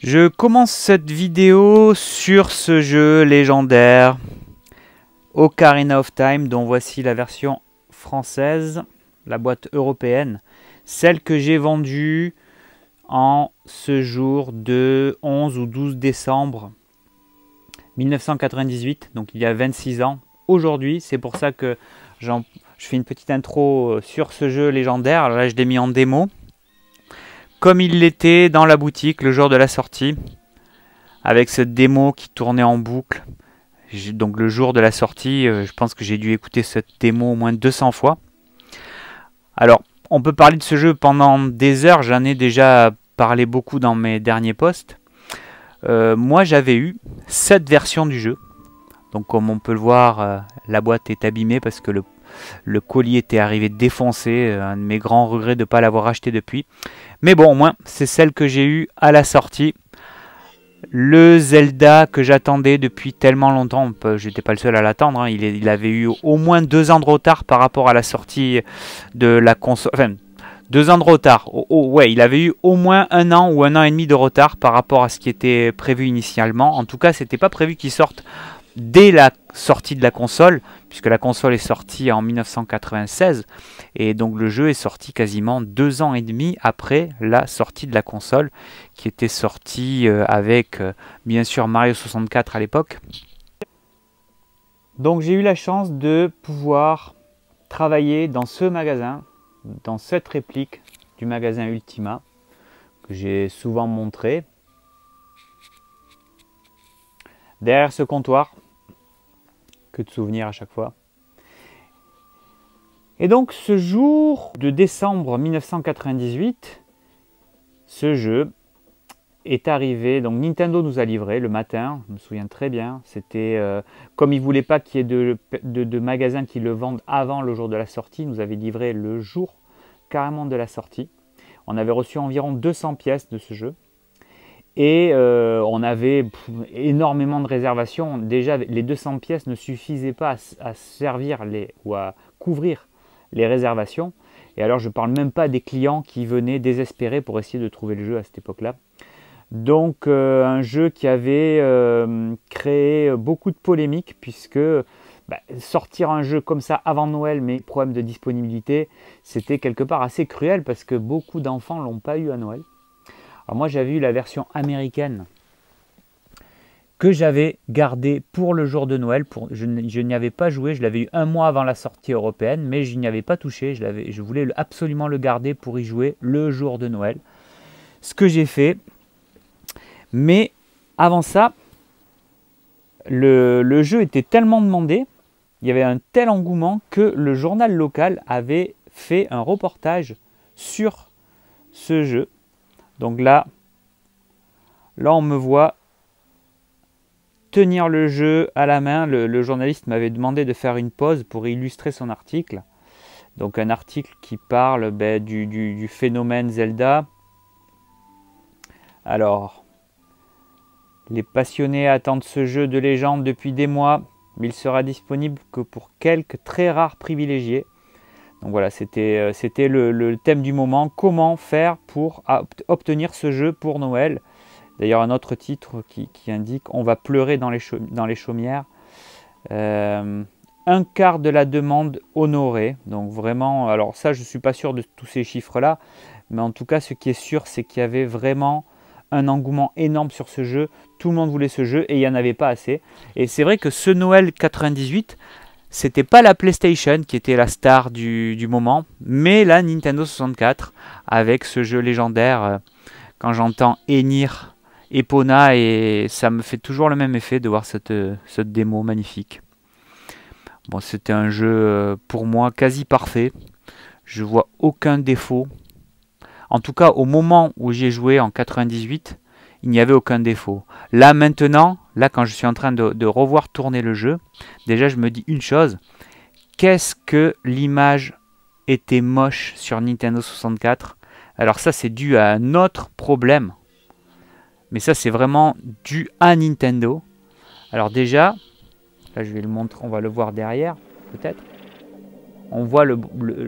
Je commence cette vidéo sur ce jeu légendaire Ocarina of Time, dont voici la version française, la boîte européenne, celle que j'ai vendue en ce jour de 11 ou 12 décembre 1998, donc il y a 26 ans. Aujourd'hui, c'est pour ça que je fais une petite intro sur ce jeu légendaire. Alors là, je l'ai mis en démo, comme il l'était dans la boutique le jour de la sortie, avec cette démo qui tournait en boucle. Donc le jour de la sortie, je pense que j'ai dû écouter cette démo au moins 200 fois. Alors, on peut parler de ce jeu pendant des heures, j'en ai déjà parlé beaucoup dans mes derniers posts. Moi, j'avais eu 7 versions du jeu. Donc comme on peut le voir, la boîte est abîmée parce que le colis était arrivé défoncé. Un de mes grands regrets de ne pas l'avoir acheté depuis. Mais bon, au moins, c'est celle que j'ai eue à la sortie. Le Zelda que j'attendais depuis tellement longtemps, j'étais pas le seul à l'attendre, hein. Il avait eu au moins 2 ans de retard par rapport à la sortie de la console. Enfin, 2 ans de retard. Ouais, il avait eu au moins 1 an ou 1 an et demi de retard par rapport à ce qui était prévu initialement. En tout cas, c'était pas prévu qu'il sorte dès la sortie de la console, puisque la console est sortie en 1996, et donc le jeu est sorti quasiment 2 ans et demi après la sortie de la console, qui était sortie avec bien sûr Mario 64 à l'époque. Donc j'ai eu la chance de pouvoir travailler dans ce magasin, dans cette réplique du magasin Ultima, que j'ai souvent montré. Derrière ce comptoir, que de souvenirs à chaque fois. Et donc ce jour de décembre 1998, ce jeu est arrivé. Donc Nintendo nous a livré le matin, je me souviens très bien. C'était comme ils ne voulaient pas qu'il y ait de magasins qui le vendent avant le jour de la sortie, ils nous avaient livré le jour carrément de la sortie. On avait reçu environ 200 pièces de ce jeu. Et on avait énormément de réservations. Déjà, les 200 pièces ne suffisaient pas à servir ou à couvrir les réservations. Et alors, je ne parle même pas des clients qui venaient désespérés pour essayer de trouver le jeu à cette époque-là. Donc, un jeu qui avait créé beaucoup de polémiques, puisque sortir un jeu comme ça avant Noël, mais problème de disponibilité, c'était quelque part assez cruel, parce que beaucoup d'enfants ne l'ont pas eu à Noël. Alors moi j'avais eu la version américaine que j'avais gardée pour le jour de Noël. Je n'y avais pas joué, je l'avais eu 1 mois avant la sortie européenne, mais je n'y avais pas touché. Je voulais absolument le garder pour y jouer le jour de Noël. Ce que j'ai fait. Mais avant ça, le jeu était tellement demandé, il y avait un tel engouement que le journal local avait fait un reportage sur ce jeu. Donc là, on me voit tenir le jeu à la main. Le journaliste m'avait demandé de faire une pause pour illustrer son article. Donc un article qui parle du phénomène Zelda. Alors, les passionnés attendent ce jeu de légende depuis des mois, mais il sera disponible que pour quelques très rares privilégiés. Donc voilà, c'était le thème du moment. Comment faire pour obtenir ce jeu pour Noël? D'ailleurs, un autre titre qui indique « On va pleurer dans les chaumières ». 1/4 de la demande honorée. Donc vraiment, alors ça, je ne suis pas sûr de tous ces chiffres-là. Mais en tout cas, ce qui est sûr, c'est qu'il y avait vraiment un engouement énorme sur ce jeu. Tout le monde voulait ce jeu et il n'y en avait pas assez. Et c'est vrai que ce Noël 98... c'était pas la PlayStation qui était la star du moment, mais la Nintendo 64 avec ce jeu légendaire. Quand j'entends Enir, Epona, et ça me fait toujours le même effet de voir cette démo magnifique. Bon, c'était un jeu pour moi quasi parfait. Je vois aucun défaut. En tout cas, au moment où j'ai joué en 98, il n'y avait aucun défaut. Là maintenant, quand je suis en train de revoir tourner le jeu, déjà je me dis une chose, qu'est-ce que l'image était moche sur Nintendo 64. Alors ça c'est dû à un autre problème, mais ça c'est vraiment dû à Nintendo. Alors déjà, là je vais le montrer, on va le voir derrière peut-être. On voit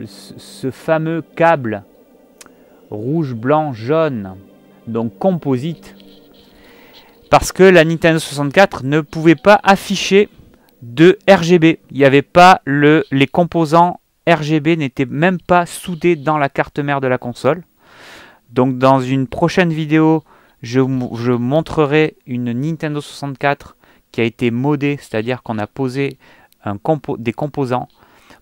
ce fameux câble rouge, blanc, jaune, donc composite, parce que la Nintendo 64 ne pouvait pas afficher de RGB. Il n'y avait pas les composants RGB n'étaient même pas soudés dans la carte mère de la console. Donc dans une prochaine vidéo, je montrerai une Nintendo 64 qui a été modée, c'est-à-dire qu'on a posé des composants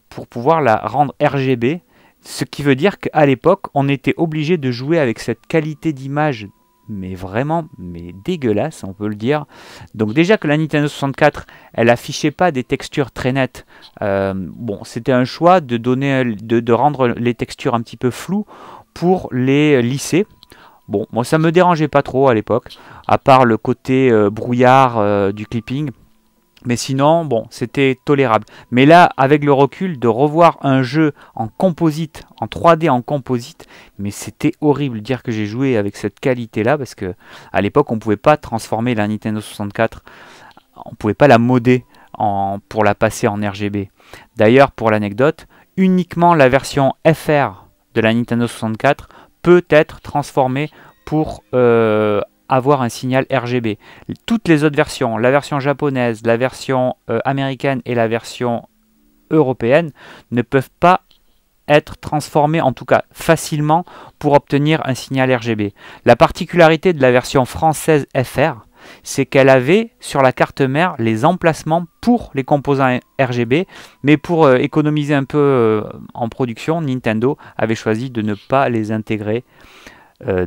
pour pouvoir la rendre RGB. Ce qui veut dire qu'à l'époque, on était obligé de jouer avec cette qualité d'image, mais vraiment dégueulasse, on peut le dire. Donc déjà que la Nintendo 64, elle affichait pas des textures très nettes. Bon, c'était un choix de rendre les textures un petit peu floues pour les lisser. Bon, moi ça me dérangeait pas trop à l'époque, à part le côté brouillard du clipping. Mais sinon, bon, c'était tolérable. Mais là, avec le recul, de revoir un jeu en composite, en 3D en composite, mais c'était horrible de dire que j'ai joué avec cette qualité-là, parce que à l'époque, on ne pouvait pas transformer la Nintendo 64, on ne pouvait pas la modder pour la passer en RGB. D'ailleurs, pour l'anecdote, uniquement la version FR de la Nintendo 64 peut être transformée pour avoir un signal RGB. Toutes les autres versions, la version japonaise, la version américaine et la version européenne, ne peuvent pas être transformées, en tout cas facilement, pour obtenir un signal RGB. La particularité de la version française FR, c'est qu'elle avait sur la carte mère les emplacements pour les composants RGB, mais pour économiser un peu en production, Nintendo avait choisi de ne pas les intégrer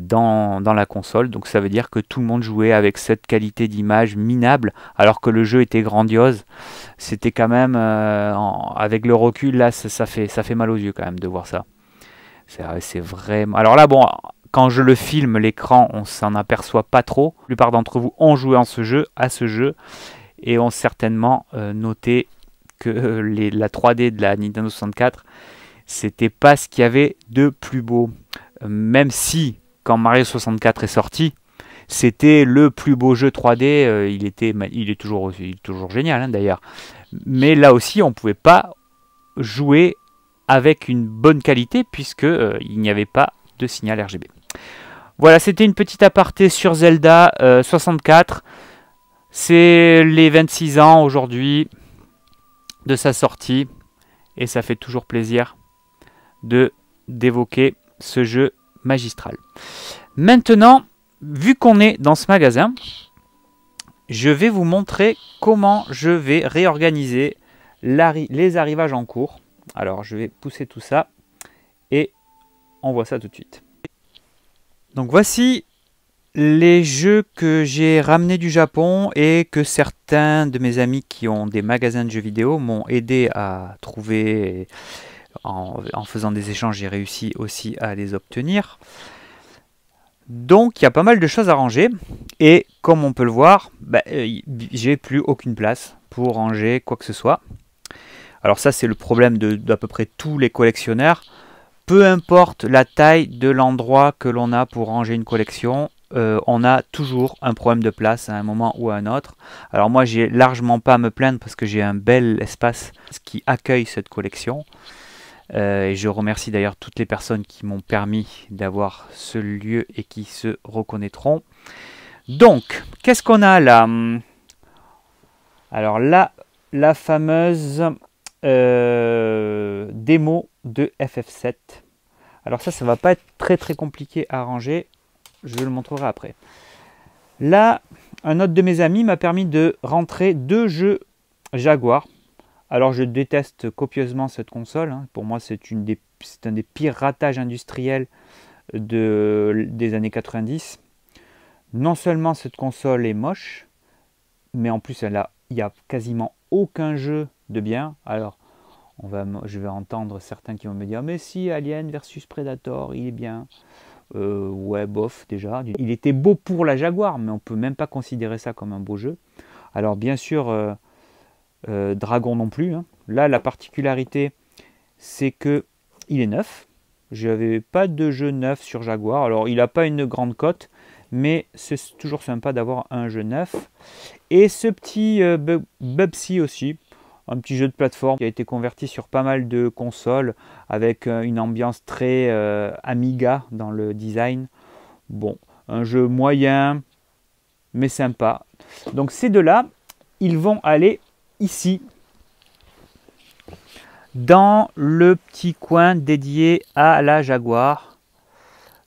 dans la console. Donc ça veut dire que tout le monde jouait avec cette qualité d'image minable, alors que le jeu était grandiose. C'était quand même, avec le recul, là, ça fait mal aux yeux quand même de voir ça. C'est vraiment... Alors là, bon, quand je le filme, l'écran, on s'en aperçoit pas trop. La plupart d'entre vous ont joué à ce jeu et ont certainement noté que la 3D de la Nintendo 64, c'était pas ce qu'il y avait de plus beau. Même si, quand Mario 64 est sorti, c'était le plus beau jeu 3D, il est toujours génial hein, d'ailleurs. Mais là aussi, on ne pouvait pas jouer avec une bonne qualité puisque il n'y avait pas de signal RGB. Voilà, c'était une petite aparté sur Zelda 64. C'est les 26 ans aujourd'hui de sa sortie et ça fait toujours plaisir d'évoquer ce jeu magistral. Maintenant, vu qu'on est dans ce magasin, je vais vous montrer comment je vais réorganiser les arrivages en cours. Alors, je vais pousser tout ça et on voit ça tout de suite. Donc voici les jeux que j'ai ramenés du Japon et que certains de mes amis qui ont des magasins de jeux vidéo m'ont aidé à trouver. En faisant des échanges, j'ai réussi aussi à les obtenir. Donc il y a pas mal de choses à ranger et comme on peut le voir, j'ai plus aucune place pour ranger quoi que ce soit. Alors ça c'est le problème d'à peu près tous les collectionneurs. Peu importe la taille de l'endroit que l'on a pour ranger une collection, on a toujours un problème de place à un moment ou à un autre. Alors moi j'ai largement pas à me plaindre parce que j'ai un bel espace qui accueille cette collection. Et je remercie d'ailleurs toutes les personnes qui m'ont permis d'avoir ce lieu et qui se reconnaîtront. Donc, qu'est-ce qu'on a là? Alors là, la fameuse démo de FF7. Alors ça va pas être très compliqué à ranger. Je le montrerai après. Là, un autre de mes amis m'a permis de rentrer 2 jeux Jaguar. Alors je déteste copieusement cette console, hein. Pour moi c'est un des pires ratages industriels des années 90. Non seulement cette console est moche, mais en plus il n'y a quasiment aucun jeu de bien. Alors je vais entendre certains qui vont me dire mais si Alien versus Predator il est bien. Ouais bof déjà. Il était beau pour la Jaguar mais on ne peut même pas considérer ça comme un beau jeu. Alors bien sûr... Dragon non plus. Hein. Là, la particularité, c'est que il est neuf. Je n'avais pas de jeu neuf sur Jaguar. Alors, il n'a pas une grande cote, mais c'est toujours sympa d'avoir un jeu neuf. Et ce petit Bubsy aussi, un petit jeu de plateforme qui a été converti sur pas mal de consoles avec une ambiance très Amiga dans le design. Bon, un jeu moyen. mais sympa. Donc ces deux-là, ils vont aller ici, dans le petit coin dédié à la Jaguar.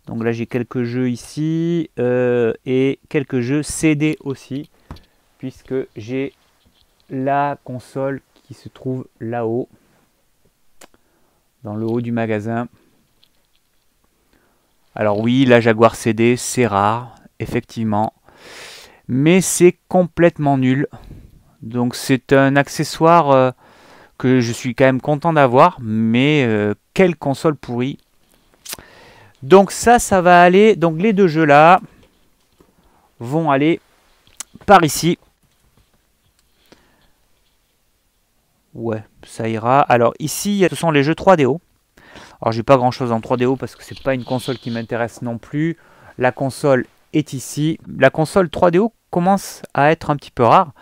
Donc là j'ai quelques jeux ici et quelques jeux CD aussi, puisque j'ai la console qui se trouve là-haut, dans le haut du magasin. Alors oui, la Jaguar CD, c'est rare, effectivement, mais c'est complètement nul. Donc c'est un accessoire que je suis quand même content d'avoir, mais quelle console pourrie. Donc ça va aller, donc les deux jeux là vont aller par ici. Ouais, ça ira. Alors ici, ce sont les jeux 3DO. Alors j'ai pas grand chose en 3DO parce que c'est pas une console qui m'intéresse non plus. La console est ici. La console 3DO commence à être un petit peu rare.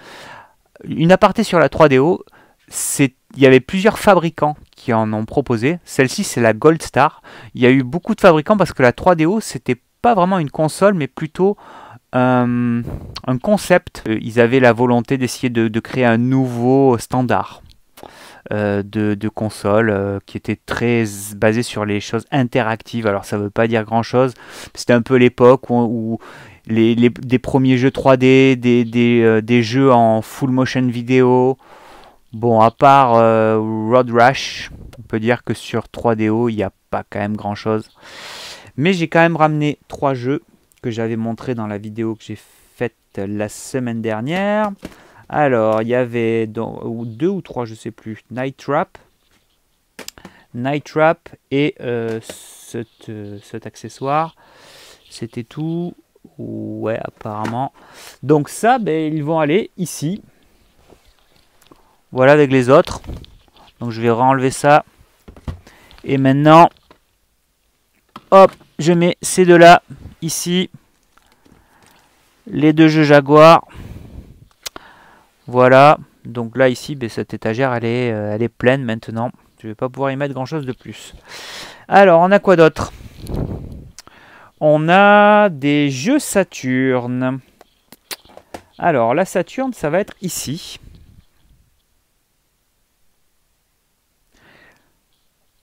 Une aparté sur la 3DO, il y avait plusieurs fabricants qui en ont proposé. Celle-ci, c'est la Gold Star. Il y a eu beaucoup de fabricants parce que la 3DO, c'était pas vraiment une console, mais plutôt un concept. Ils avaient la volonté d'essayer de créer un nouveau standard de console qui était très basé sur les choses interactives. Alors ça veut pas dire grand chose. C'était un peu l'époque où des premiers jeux 3D, des jeux en full motion vidéo. Bon, à part Road Rash, on peut dire que sur 3DO, il n'y a pas quand même grand chose. Mais j'ai quand même ramené 3 jeux que j'avais montré dans la vidéo que j'ai faite la semaine dernière. Alors, il y avait 2 ou 3, je sais plus, Night Trap et cet accessoire. C'était tout. Ouais, apparemment. Donc ça, ben, ils vont aller ici. Voilà avec les autres. Donc je vais renlever ça. Et maintenant, hop, je mets ces deux-là ici. Les deux jeux Jaguar. Voilà. Donc là, ici, ben, cette étagère, elle est pleine maintenant. Je ne vais pas pouvoir y mettre grand-chose de plus. Alors, on a quoi d'autre? On a des jeux Saturn. Alors, la Saturn, ça va être ici.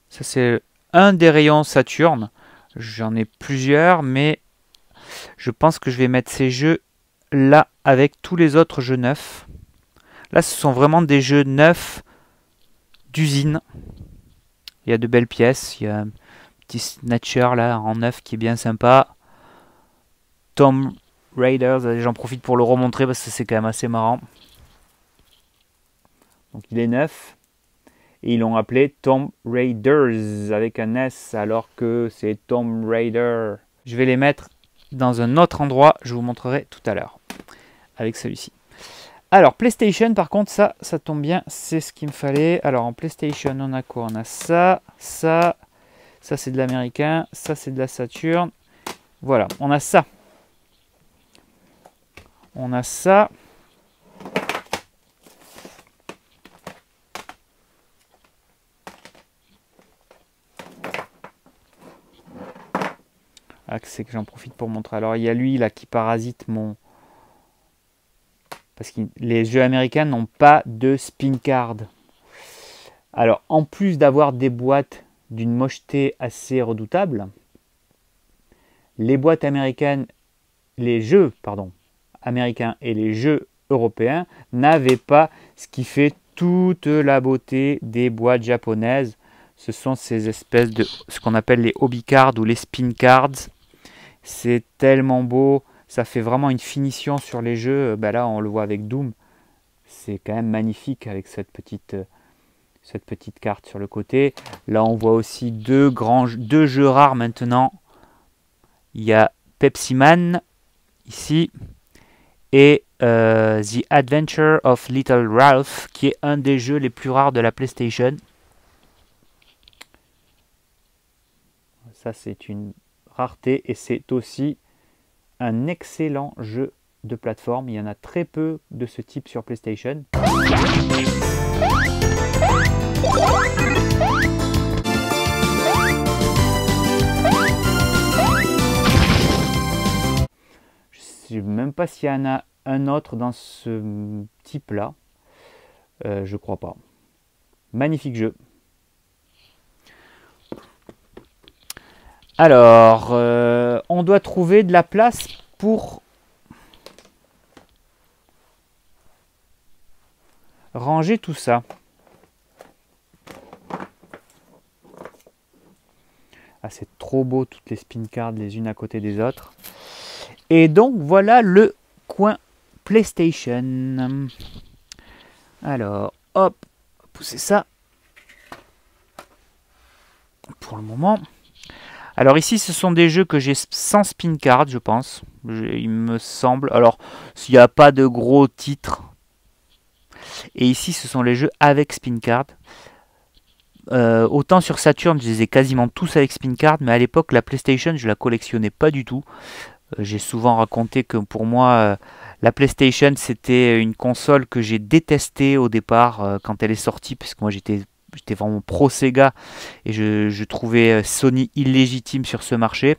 Ça, c'est un des rayons Saturn. J'en ai plusieurs, mais je pense que je vais mettre ces jeux là avec tous les autres jeux neufs. Là, ce sont vraiment des jeux neufs d'usine. Il y a de belles pièces. Il y a un petit Snatcher là en neuf qui est bien sympa. Tomb Raiders, j'en profite pour le remontrer parce que c'est quand même assez marrant. Donc il est neuf. Et ils l'ont appelé Tomb Raiders avec un S alors que c'est Tomb Raider. Je vais les mettre dans un autre endroit, je vous montrerai tout à l'heure avec celui-ci. Alors PlayStation par contre, ça tombe bien, c'est ce qu'il me fallait. Alors en PlayStation on a quoi? On a ça c'est de l'américain, ça c'est de la Saturn. Voilà, on a ça. On a ça. Ah, c'est que j'en profite pour montrer. Alors il y a lui là qui parasite mon... Parce que les jeux américains n'ont pas de spin card. Alors en plus d'avoir des boîtes d'une mocheté assez redoutable, les boîtes américaines, les jeux américains et les jeux européens n'avaient pas ce qui fait toute la beauté des boîtes japonaises. Ce sont ces espèces de ce qu'on appelle les hobby cards ou les spin cards. C'est tellement beau, ça fait vraiment une finition sur les jeux. Ben là, on le voit avec Doom. C'est quand même magnifique avec cette petite carte sur le côté. Là, on voit aussi deux jeux rares maintenant. Il y a Pepsi Man ici et The Adventure of Little Ralph, qui est un des jeux les plus rares de la PlayStation. Ça, c'est une rareté et c'est aussi un excellent jeu de plateforme. Il y en a très peu de ce type sur PlayStation. sais même pas s'il y en a un autre dans ce type-là. Je crois pas. Magnifique jeu. Alors, on doit trouver de la place pour ranger tout ça. Ah, c'est trop beau, toutes les spin cards les unes à côté des autres. Et donc, voilà le coin PlayStation. Alors, hop, pousser ça. Pour le moment. Alors ici, ce sont des jeux que j'ai sans spin card, je pense. Il me semble. Alors, s'il n'y a pas de gros titres. Et ici, ce sont les jeux avec spin card. Autant sur Saturn, je les ai quasiment tous avec spin card, mais à l'époque, la PlayStation, je la collectionnais pas du tout. J'ai souvent raconté que pour moi, la PlayStation, c'était une console que j'ai détestée au départ quand elle est sortie, parce que moi, j'étais vraiment pro Sega et je trouvais Sony illégitime sur ce marché.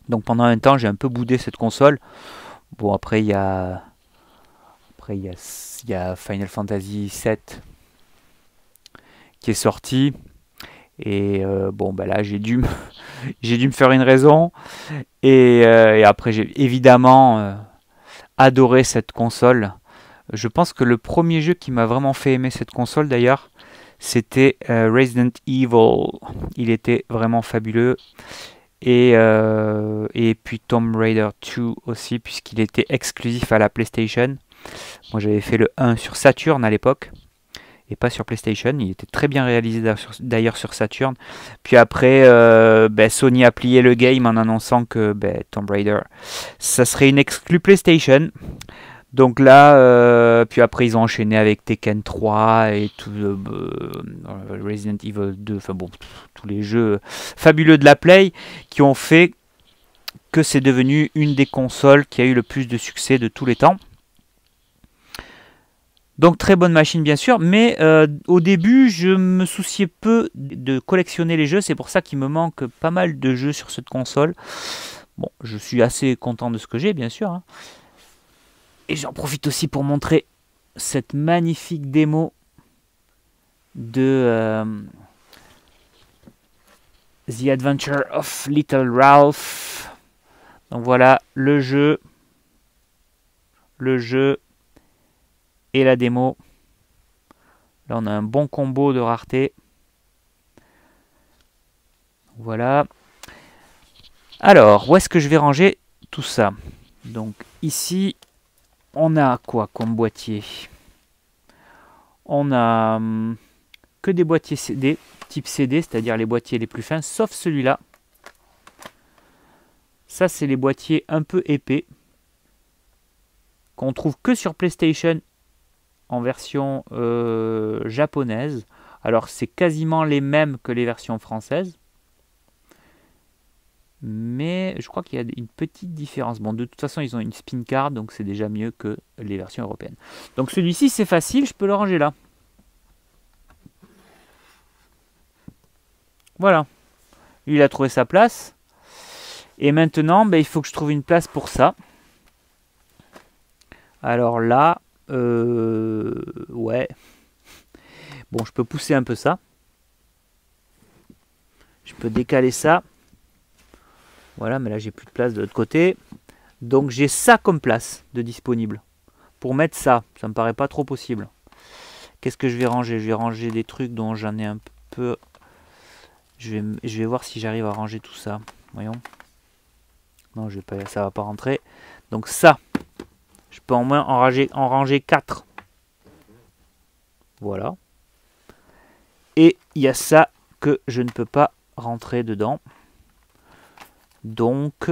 Donc pendant un temps, j'ai un peu boudé cette console. Bon, après, il y a Final Fantasy VII qui est sorti. Et bon, bah là, j'ai dû me faire une raison. Et après, j'ai évidemment adoré cette console. Je pense que le premier jeu qui m'a vraiment fait aimer cette console, d'ailleurs, c'était Resident Evil. Il était vraiment fabuleux. Et puis Tomb Raider 2 aussi, puisqu'il était exclusif à la PlayStation. Moi, j'avais fait le 1 sur Saturn à l'époque. Et pas sur PlayStation. Il était très bien réalisé d'ailleurs sur Saturn. Puis après, Sony a plié le game en annonçant que Tomb Raider, ça serait une exclue PlayStation. Donc là, puis après ils ont enchaîné avec Tekken 3 et tout Resident Evil 2, enfin bon, tous les jeux fabuleux de la Play qui ont fait que c'est devenu une des consoles qui a eu le plus de succès de tous les temps. Donc très bonne machine bien sûr, mais au début je me souciais peu de collectionner les jeux, c'est pour ça qu'il me manque pas mal de jeux sur cette console. Bon, je suis assez content de ce que j'ai bien sûr, hein. Et j'en profite aussi pour montrer cette magnifique démo de The Adventure of Little Ralph. Donc voilà le jeu et la démo. Là on a un bon combo de rareté. Voilà. Alors, où est-ce que je vais ranger tout ça? Donc ici, on a quoi comme boîtier? On a que des boîtiers CD, type CD, c'est-à-dire les boîtiers les plus fins, sauf celui-là. Ça, c'est les boîtiers un peu épais, qu'on trouve que sur PlayStation en version japonaise. Alors, c'est quasiment les mêmes que les versions françaises. Mais je crois qu'il y a une petite différence. Bon, de toute façon, ils ont une spin card, donc c'est déjà mieux que les versions européennes. Donc celui-ci, c'est facile, je peux le ranger là. Voilà. Il a trouvé sa place. Et maintenant, il faut que je trouve une place pour ça. Alors là, ouais. Bon, je peux pousser un peu ça. Je peux décaler ça. Voilà, mais là j'ai plus de place de l'autre côté. Donc j'ai ça comme place de disponible. Pour mettre ça, ça me paraît pas trop possible. Qu'est-ce que je vais ranger? Je vais ranger des trucs dont j'en ai un peu. Je vais voir si j'arrive à ranger tout ça. Voyons. Non, je vais pas, ça va pas rentrer. Donc ça, je peux au moins en ranger 4. Voilà. Et il y a ça que je ne peux pas rentrer dedans. Donc,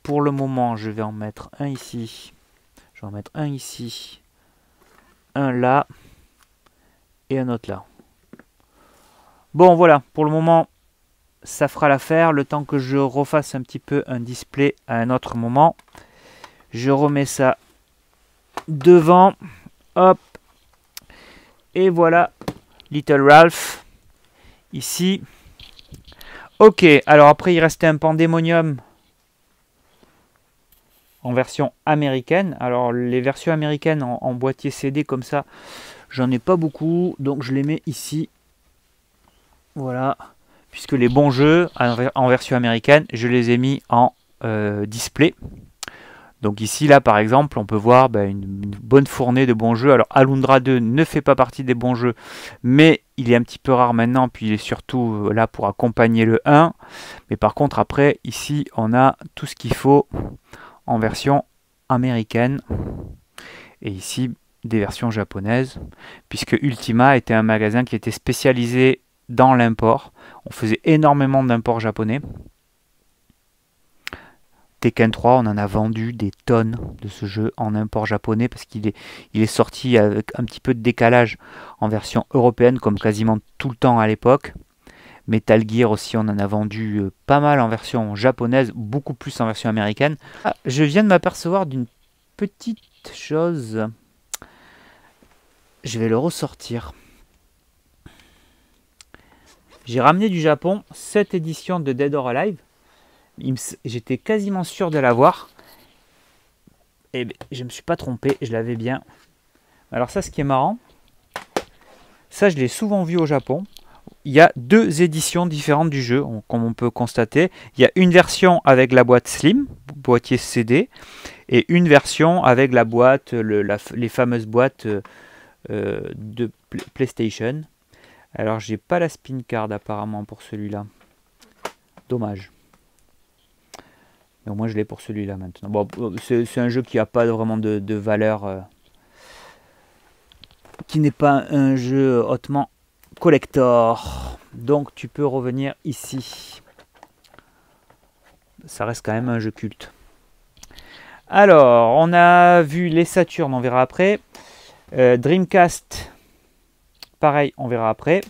pour le moment, je vais en mettre un ici. Je vais en mettre un ici. Un là. Et un autre là. Bon, voilà. Pour le moment, ça fera l'affaire. Le temps que je refasse un petit peu un display à un autre moment. Je remets ça devant. Hop. Et voilà. Little Ralph. Ici. Ok, alors après il restait un pandémonium en version américaine. Alors les versions américaines en boîtier CD comme ça, j'en ai pas beaucoup, donc je les mets ici. Voilà, puisque les bons jeux en version américaine, je les ai mis en display. Donc ici, là, par exemple, on peut voir une bonne fournée de bons jeux. Alors, Alundra 2 ne fait pas partie des bons jeux, mais il est un petit peu rare maintenant, puis il est surtout là pour accompagner le 1. Mais par contre, après, ici, on a tout ce qu'il faut en version américaine. Et ici, des versions japonaises, puisque Ultima était un magasin qui était spécialisé dans l'import. On faisait énormément d'imports japonais. Tekken 3, on en a vendu des tonnes de ce jeu en import japonais parce qu'il est sorti avec un petit peu de décalage en version européenne comme quasiment tout le temps à l'époque. Metal Gear aussi, on en a vendu pas mal en version japonaise, beaucoup plus en version américaine. Ah, je viens de m'apercevoir d'une petite chose. Je vais le ressortir. J'ai ramené du Japon cette édition de Dead or Alive. J'étais quasiment sûr de l'avoir. Et je ne me suis pas trompé, je l'avais bien. Alors ça, ce qui est marrant, ça je l'ai souvent vu au Japon. Il y a deux éditions différentes du jeu, comme on peut constater. Il y a une version avec la boîte Slim, boîtier CD, et une version avec la boîte, les fameuses boîtes de PlayStation. Alors j'ai pas la spin card apparemment pour celui-là. Dommage. Mais au moins je l'ai pour celui-là maintenant. Bon, c'est un jeu qui n'a pas vraiment de valeur. Qui n'est pas un jeu hautement collector. Donc tu peux revenir ici. Ça reste quand même un jeu culte. Alors, on a vu les Saturn, on verra après. Dreamcast, pareil, on verra après.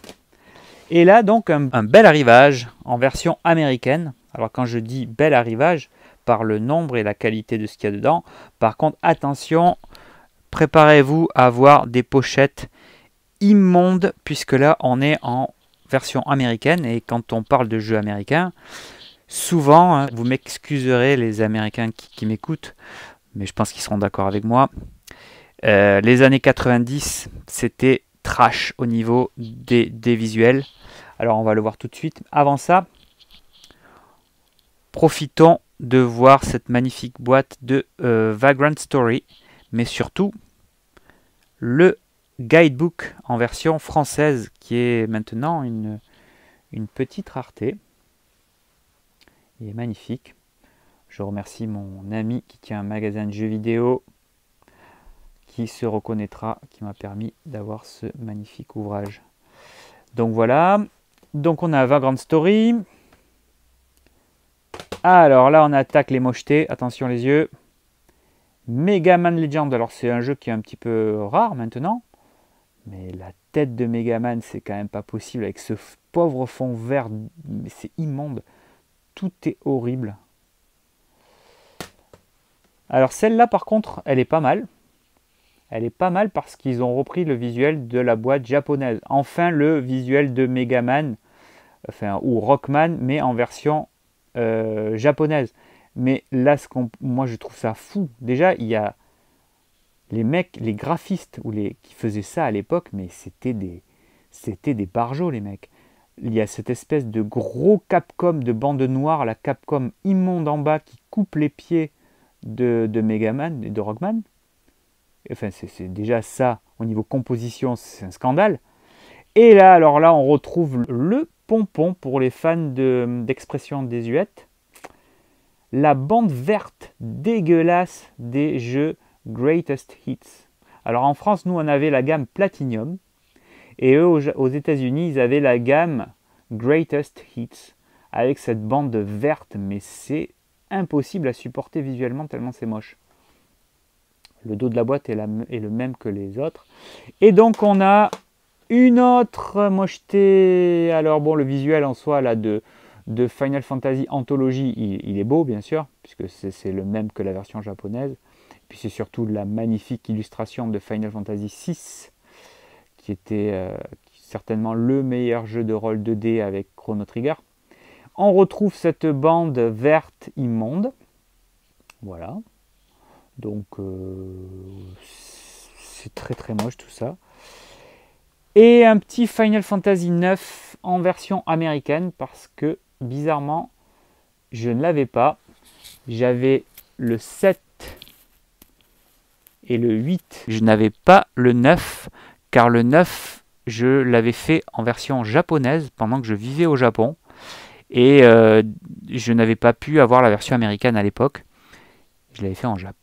Et là, donc, un bel arrivage en version américaine. Alors, quand je dis bel arrivage, par le nombre et la qualité de ce qu'il y a dedans. Par contre, attention, préparez-vous à avoir des pochettes immondes, puisque là, on est en version américaine. Et quand on parle de jeux américains, souvent, hein, vous m'excuserez les Américains qui m'écoutent, mais je pense qu'ils seront d'accord avec moi. Les années 90, c'était trash au niveau des visuels. Alors, on va le voir tout de suite. Avant ça, profitons de voir cette magnifique boîte de Vagrant Story, mais surtout le guidebook en version française qui est maintenant une petite rareté. Il est magnifique. Je remercie mon ami qui tient un magasin de jeux vidéo qui se reconnaîtra, qui m'a permis d'avoir ce magnifique ouvrage. Donc voilà. Donc on a Vagrant Story. Alors là, on attaque les mochetés. Attention les yeux. Mega Man Legend. Alors c'est un jeu qui est un petit peu rare maintenant. Mais la tête de Mega Man, c'est quand même pas possible avec ce pauvre fond vert. Mais c'est immonde. Tout est horrible. Alors celle-là par contre, elle est pas mal. Elle est pas mal parce qu'ils ont repris le visuel de la boîte japonaise. Enfin le visuel de Mega Man, enfin, ou Rockman, mais en version japonaise. Mais là, moi je trouve ça fou. Déjà, il y a les mecs, les graphistes qui faisaient ça à l'époque, mais c'était des barjots les mecs. Il y a cette espèce de gros Capcom de bande noire, la Capcom immonde en bas qui coupe les pieds de Megaman et de Rockman. Enfin, c'est déjà ça, au niveau composition, c'est un scandale. Et là, alors là, on retrouve le pompon pour les fans d'expression désuète. La bande verte dégueulasse des jeux Greatest Hits. Alors en France, nous, on avait la gamme Platinum. Et eux, aux États-Unis, ils avaient la gamme Greatest Hits. Avec cette bande verte, mais c'est impossible à supporter visuellement tellement c'est moche. Le dos de la boîte est le même que les autres. Et donc on a une autre mocheté. Alors bon, le visuel en soi là de Final Fantasy Anthology, il est beau bien sûr, puisque c'est le même que la version japonaise. Et puis c'est surtout la magnifique illustration de Final Fantasy VI, qui était certainement le meilleur jeu de rôle 2D avec Chrono Trigger. On retrouve cette bande verte immonde. Voilà. Donc c'est très moche tout ça. Et un petit Final Fantasy 9 en version américaine parce que bizarrement je ne l'avais pas. J'avais le 7 et le 8. Je n'avais pas le 9 car le 9 je l'avais fait en version japonaise pendant que je vivais au Japon. Et je n'avais pas pu avoir la version américaine à l'époque. Je l'avais fait en Jap.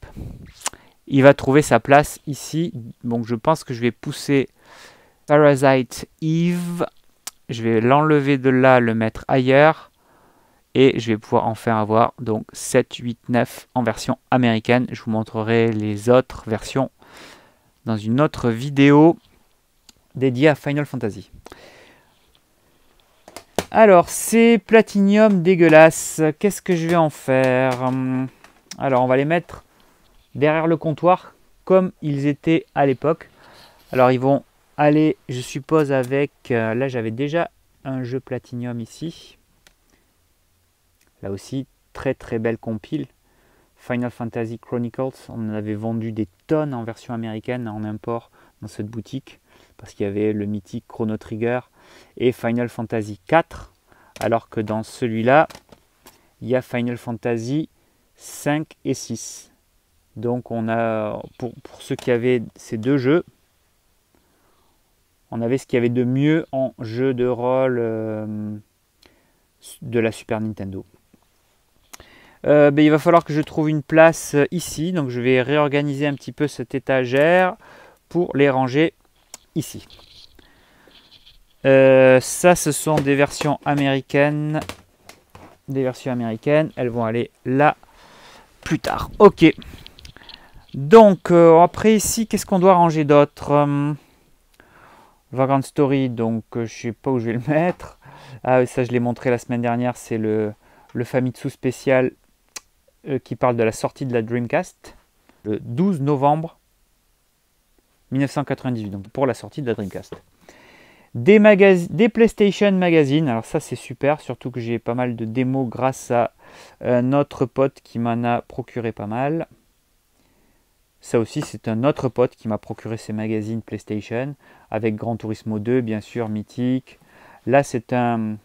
Il va trouver sa place ici. Donc je pense que je vais pousser Parasite Eve. Je vais l'enlever de là, le mettre ailleurs. Et je vais pouvoir enfin avoir donc 7, 8, 9 en version américaine. Je vous montrerai les autres versions dans une autre vidéo dédiée à Final Fantasy. Alors, ces platinium dégueulasses, qu'est-ce que je vais en faire? Alors, on va les mettre derrière le comptoir, comme ils étaient à l'époque. Alors, ils vont aller, je suppose, avec... là, j'avais déjà un jeu platinium ici. Là aussi, très belle compile. Final Fantasy Chronicles, on en avait vendu des tonnes en version américaine, en import, dans cette boutique. Parce qu'il y avait le mythique Chrono Trigger et Final Fantasy 4, alors que dans celui-là, il y a Final Fantasy 5 et 6. Donc on a, pour ceux qui avaient ces deux jeux, on avait ce qu'il y avait de mieux en jeu de rôle de la Super Nintendo. Il va falloir que je trouve une place ici, donc je vais réorganiser un petit peu cette étagère pour les ranger ici. Ça, ce sont des versions américaines. Elles vont aller là plus tard. Ok. Donc, après ici, qu'est-ce qu'on doit ranger d'autre? Vagrant Story, donc je sais pas où je vais le mettre. Ah, ça, je l'ai montré la semaine dernière. C'est le Famitsu spécial qui parle de la sortie de la Dreamcast. Le 12 novembre 1998, donc pour la sortie de la Dreamcast. Des PlayStation Magazine, alors ça c'est super, surtout que j'ai pas mal de démos grâce à notre pote qui m'en a procuré pas mal. Ça aussi c'est un autre pote qui m'a procuré ces magazines PlayStation, avec Gran Turismo 2 bien sûr, mythique. Là c'est un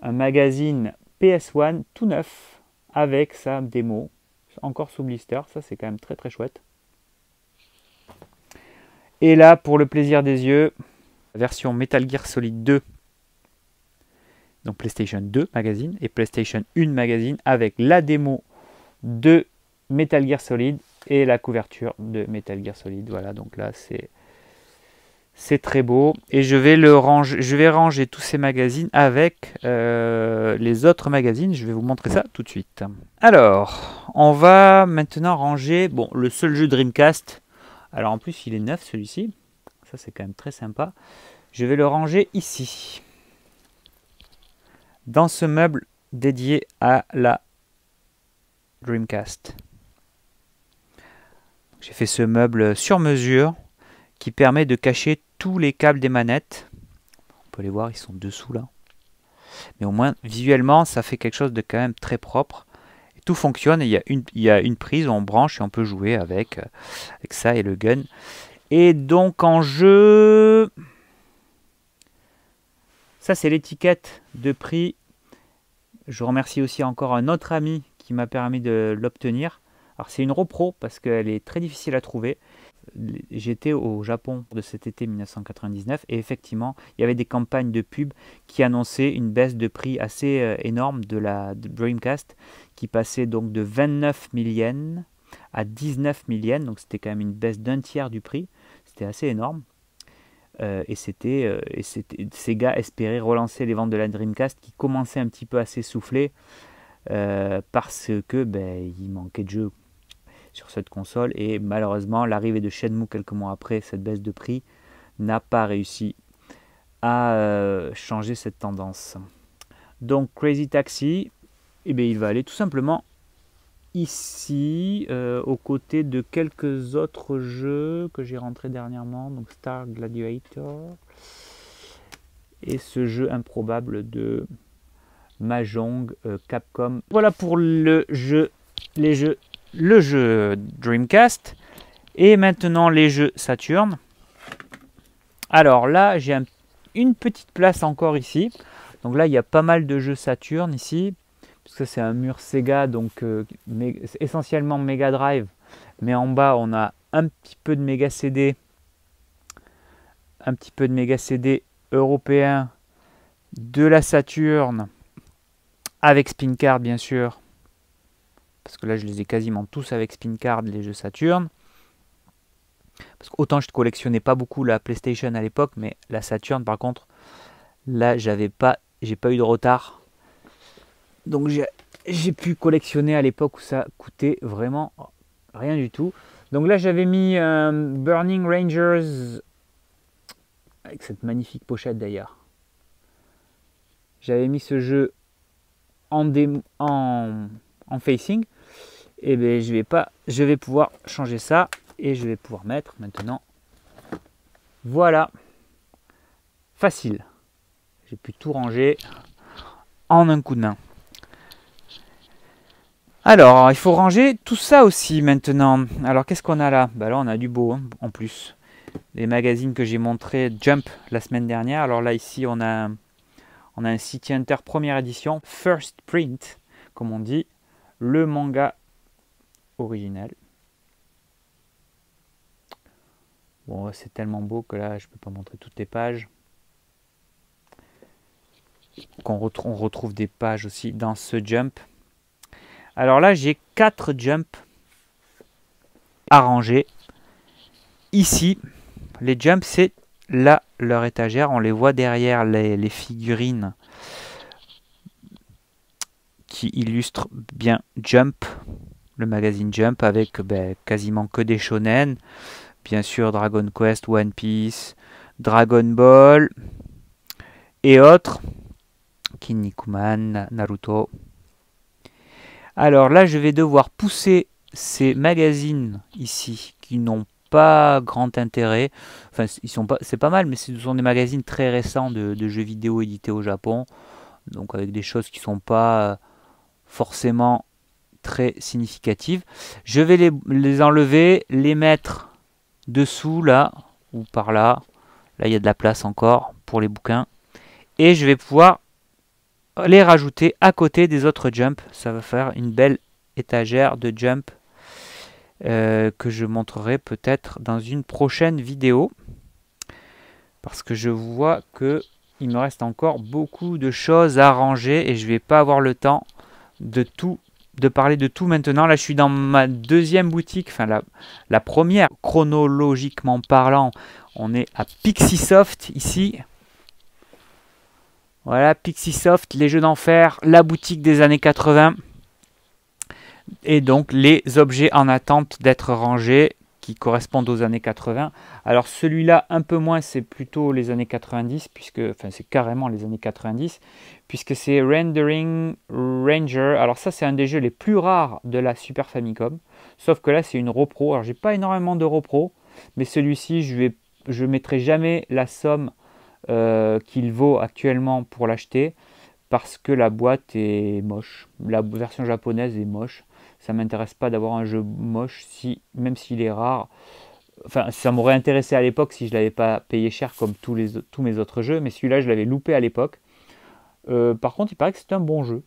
magazine PS1 tout neuf, avec sa démo, encore sous blister, ça c'est quand même très chouette. Et là pour le plaisir des yeux, version Metal Gear Solid 2, donc PlayStation 2 magazine et PlayStation 1 magazine avec la démo de Metal Gear Solid et la couverture de Metal Gear Solid. Voilà, donc là c'est très beau et je vais ranger tous ces magazines avec les autres magazines. Je vais vous montrer ça tout de suite. Alors, on va maintenant ranger le seul jeu Dreamcast. Alors en plus il est neuf celui-ci. Ça c'est quand même très sympa. Je vais le ranger ici, dans ce meuble dédié à la Dreamcast. J'ai fait ce meuble sur mesure qui permet de cacher tous les câbles des manettes. On peut les voir, ils sont dessous là. Mais au moins visuellement ça fait quelque chose de quand même très propre. Et tout fonctionne, et il y a une prise où on branche et on peut jouer avec ça et le gun. Et donc en jeu, ça c'est l'étiquette de prix. Je remercie aussi encore un autre ami qui m'a permis de l'obtenir. Alors c'est une Repro parce qu'elle est très difficile à trouver. J'étais au Japon de cet été 1999 et effectivement il y avait des campagnes de pub qui annonçaient une baisse de prix assez énorme de la Dreamcast, qui passait donc de 29 000 yens à 19 000 yens, donc c'était quand même une baisse d'un tiers du prix. C'était assez énorme. Et Sega espérait relancer les ventes de la Dreamcast qui commençaient un petit peu à s'essouffler parce que il manquait de jeux sur cette console, et malheureusement l'arrivée de Shenmue quelques mois après cette baisse de prix n'a pas réussi à changer cette tendance. Donc Crazy Taxi, il va aller tout simplement ici, aux côtés de quelques autres jeux que j'ai rentrés dernièrement, donc Star Gladiator et ce jeu improbable de Mahjong Capcom. Voilà pour les jeux le jeu Dreamcast et maintenant les jeux Saturn. Alors là, j'ai une petite place encore ici. Donc là, il y a pas mal de jeux Saturn ici, puisque c'est un mur Sega, donc essentiellement Mega Drive. Mais en bas, on a un petit peu de Mega CD, européen, de la Saturn, avec Spin Card bien sûr, parce que là je les ai quasiment tous avec Spin Card, les jeux Saturn. Parce qu'autant je ne collectionnais pas beaucoup la PlayStation à l'époque, mais la Saturn par contre, là j'ai pas eu de retard. Donc j'ai pu collectionner à l'époque où ça coûtait vraiment rien du tout. Donc là j'avais mis Burning Rangers, avec cette magnifique pochette d'ailleurs. J'avais mis ce jeu en facing. Et bien je vais pouvoir changer ça et je vais pouvoir mettre maintenant. Voilà, facile. J'ai pu tout ranger en un coup de main. Alors, il faut ranger tout ça aussi maintenant. Alors, qu'est-ce qu'on a là? Bah là, on a du beau hein, en plus. Les magazines que j'ai montré Jump la semaine dernière. Alors là, ici, on a un City Hunter première édition, First Print, comme on dit, le manga original. Bon, c'est tellement beau que là, je ne peux pas montrer toutes les pages. On retrouve des pages aussi dans ce Jump. Alors là, j'ai 4 Jump à ranger. Ici, les Jump, c'est là leur étagère. On les voit derrière les figurines qui illustrent bien Jump, le magazine Jump, avec quasiment que des shonen. Bien sûr, Dragon Quest, One Piece, Dragon Ball et autres. Kinnikuman, Naruto. Alors là, je vais devoir pousser ces magazines ici qui n'ont pas grand intérêt. Enfin, c'est pas mal, mais ce sont des magazines très récents de jeux vidéo édités au Japon. Donc avec des choses qui ne sont pas forcément très significatives. Je vais les enlever, les mettre dessous là ou par là. Là, il y a de la place encore pour les bouquins. Et je vais pouvoir les rajouter à côté des autres Jump. Ça va faire une belle étagère de Jump que je montrerai peut-être dans une prochaine vidéo. Parce que je vois que il me reste encore beaucoup de choses à ranger et je ne vais pas avoir le temps de parler de tout maintenant. Là, je suis dans ma deuxième boutique, enfin la première, chronologiquement parlant. On est à Pixisoft ici. Voilà, Pixisoft, les jeux d'enfer, la boutique des années 80. Et donc, les objets en attente d'être rangés qui correspondent aux années 80. Alors, celui-là, un peu moins, c'est plutôt les années 90, c'est carrément les années 90, puisque c'est Rendering Ranger. Alors ça, c'est un des jeux les plus rares de la Super Famicom, sauf que là, c'est une repro. Alors, j'ai pas énormément de repro, mais celui-ci, je mettrai jamais la somme qu'il vaut actuellement pour l'acheter, parce que la boîte est moche. La version japonaise est moche. Ça ne m'intéresse pas d'avoir un jeu moche, même s'il est rare. Enfin, ça m'aurait intéressé à l'époque si je ne l'avais pas payé cher comme tous mes autres jeux, mais celui-là, je l'avais loupé à l'époque. Par contre, il paraît que c'est un bon jeu.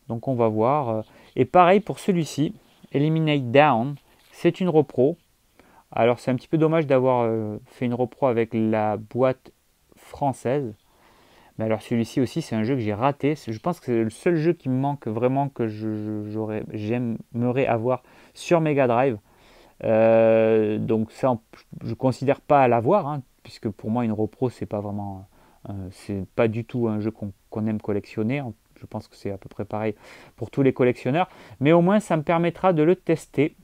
Donc on va voir. Et pareil pour celui-ci, Eliminate Down, c'est une repro. Alors c'est un petit peu dommage d'avoir fait une repro avec la boîte française. Mais alors celui-ci aussi, c'est un jeu que j'ai raté. Je pense que c'est le seul jeu qui me manque vraiment, que j'aimerais avoir sur Mega Drive. Donc ça, je ne considère pas à l'avoir, hein, puisque pour moi une repro, c'est pas vraiment, c'est pas du tout un jeu qu'on aime collectionner. Je pense que c'est à peu près pareil pour tous les collectionneurs. Mais au moins, ça me permettra de le tester.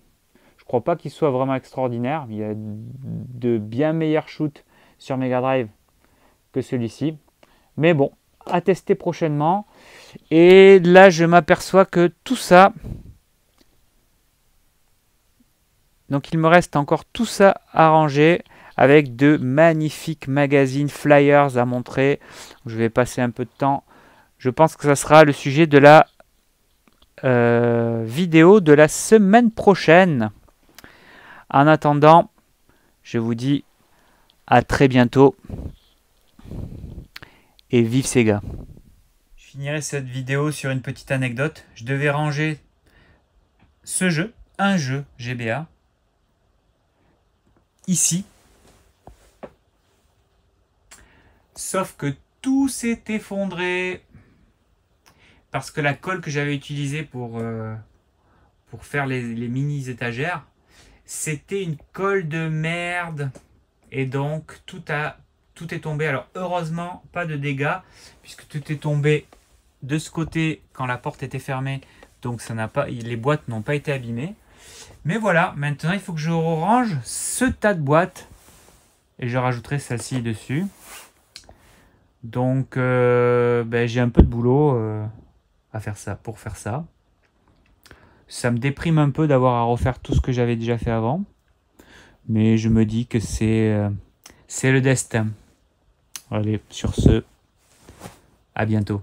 Je ne crois pas qu'il soit vraiment extraordinaire. Il y a de bien meilleurs shoots sur Mega Drive que celui-ci. Mais bon, à tester prochainement. Et là, je m'aperçois que tout ça... Donc, il me reste encore tout ça à ranger avec de magnifiques magazines, flyers à montrer. Je vais passer un peu de temps. Je pense que ça sera le sujet de la vidéo de la semaine prochaine. En attendant, je vous dis à très bientôt et vive Sega. Je finirai cette vidéo sur une petite anecdote. Je devais ranger ce jeu, un jeu GBA, ici. Sauf que tout s'est effondré parce que la colle que j'avais utilisée pour faire les mini étagères, c'était une colle de merde. Et donc tout est tombé. Alors heureusement, pas de dégâts, puisque tout est tombé de ce côté quand la porte était fermée. Donc ça n'a pas, les boîtes n'ont pas été abîmées. Mais voilà, maintenant il faut que je range ce tas de boîtes. Et je rajouterai celle-ci dessus. Donc j'ai un peu de boulot à faire ça, pour faire ça. Ça me déprime un peu d'avoir à refaire tout ce que j'avais déjà fait avant. Mais je me dis que c'est le destin. Allez, sur ce, à bientôt.